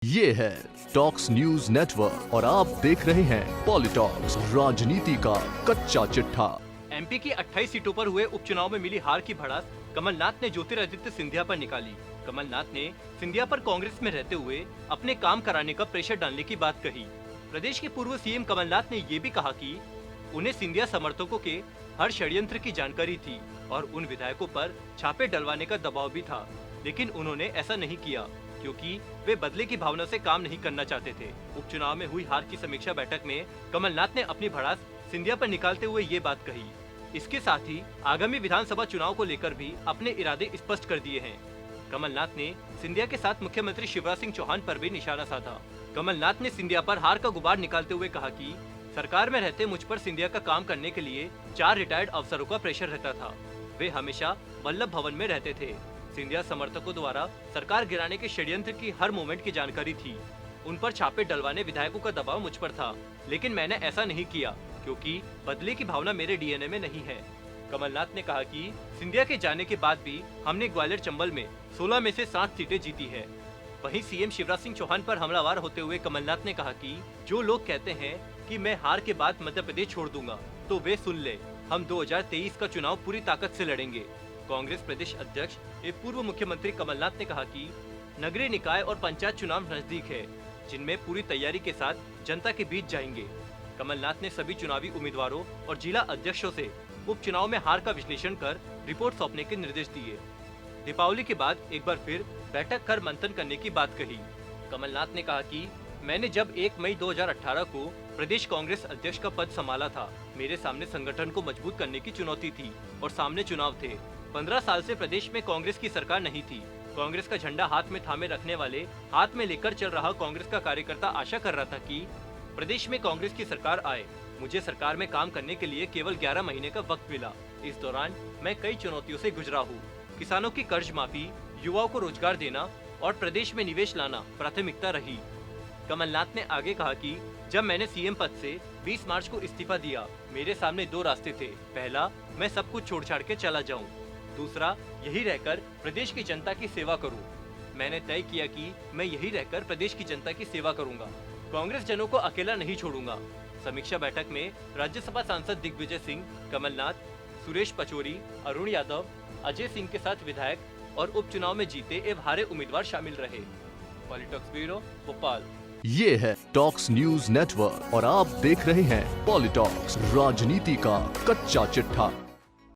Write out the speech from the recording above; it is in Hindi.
ये है टॉक्स न्यूज नेटवर्क और आप देख रहे हैं पॉलिटॉक्स, राजनीति का कच्चा चिट्ठा। एमपी की 28 सीटों पर हुए उपचुनाव में मिली हार की भड़ास कमलनाथ ने ज्योतिरादित्य सिंधिया पर निकाली। कमलनाथ ने सिंधिया पर कांग्रेस में रहते हुए अपने काम कराने का प्रेशर डालने की बात कही। प्रदेश के पूर्व सीएम कमलनाथ ने ये भी कहा कि उन्हें सिंधिया समर्थकों के हर षड्यंत्र की जानकारी थी और उन विधायकों पर छापे डलवाने का दबाव भी था, लेकिन उन्होंने ऐसा नहीं किया क्योंकि वे बदले की भावना से काम नहीं करना चाहते थे। उपचुनाव में हुई हार की समीक्षा बैठक में कमलनाथ ने अपनी भड़ास सिंधिया पर निकालते हुए ये बात कही। इसके साथ ही आगामी विधानसभा चुनाव को लेकर भी अपने इरादे स्पष्ट कर दिए हैं। कमलनाथ ने सिंधिया के साथ मुख्यमंत्री शिवराज सिंह चौहान पर भी निशाना साधा। कमलनाथ ने सिंधिया पर हार का गुबार निकालते हुए कहा कि सरकार में रहते मुझ पर सिंधिया का काम करने के लिए 4 रिटायर्ड अफसरों का प्रेशर रहता था। वे हमेशा वल्लभ भवन में रहते थे। सिंधिया समर्थकों द्वारा सरकार गिराने के षड्यंत्र की हर मूवमेंट की जानकारी थी। उन पर छापे डलवाने विधायकों का दबाव मुझ पर था, लेकिन मैंने ऐसा नहीं किया क्योंकि बदले की भावना मेरे डीएनए में नहीं है। कमलनाथ ने कहा कि सिंधिया के जाने के बाद भी हमने ग्वालियर चंबल में 16 में से 7 सीटें जीती है। वहीं सीएम शिवराज सिंह चौहान पर हमलावर होते हुए कमलनाथ ने कहा कि जो लोग कहते हैं कि मैं हार के बाद मध्य प्रदेश छोड़ दूंगा, तो वे सुन ले, हम 2023 का चुनाव पूरी ताकत से लड़ेंगे। कांग्रेस प्रदेश अध्यक्ष एवं पूर्व मुख्यमंत्री कमलनाथ ने कहा कि नगरीय निकाय और पंचायत चुनाव नजदीक है, जिनमें पूरी तैयारी के साथ जनता के बीच जाएंगे। कमलनाथ ने सभी चुनावी उम्मीदवारों और जिला अध्यक्षों से उपचुनाव में हार का विश्लेषण कर रिपोर्ट सौंपने के निर्देश दिए। दीपावली के बाद एक बार फिर बैठक कर मंथन करने की बात कही। कमलनाथ ने कहा कि मैंने जब 1 मई 2018 को प्रदेश कांग्रेस अध्यक्ष का पद संभाला था, मेरे सामने संगठन को मजबूत करने की चुनौती थी और सामने चुनाव थे। 15 साल से प्रदेश में कांग्रेस की सरकार नहीं थी। कांग्रेस का झंडा हाथ में थामे रखने वाले, हाथ में लेकर चल रहा कांग्रेस का कार्यकर्ता आशा कर रहा था कि प्रदेश में कांग्रेस की सरकार आए। मुझे सरकार में काम करने के लिए केवल 11 महीने का वक्त मिला। इस दौरान मैं कई चुनौतियों से गुजरा हूँ। किसानों की कर्ज माफी, युवाओं को रोजगार देना और प्रदेश में निवेश लाना प्राथमिकता रही। कमलनाथ ने आगे कहा कि जब मैंने सीएम पद से 20 मार्च को इस्तीफा दिया, मेरे सामने 2 रास्ते थे। पहला, मैं सब कुछ छोड़ छाड़ के चला जाऊं। दूसरा, यही रहकर प्रदेश की जनता की सेवा करूं। मैंने तय किया कि मैं यही रहकर प्रदेश की जनता की सेवा करूंगा। कांग्रेस जनों को अकेला नहीं छोड़ूंगा। समीक्षा बैठक में राज्यसभा सांसद दिग्विजय सिंह, कमलनाथ, सुरेश पचौरी, अरुण यादव, अजय सिंह के साथ विधायक और उपचुनाव में जीते एवं हारे उम्मीदवार शामिल रहे। पॉलिटॉक्स ब्यूरो, भोपाल। ये है टॉक्स न्यूज नेटवर्क और आप देख रहे हैं पॉलिटॉक्स, राजनीति का कच्चा चिट्ठा।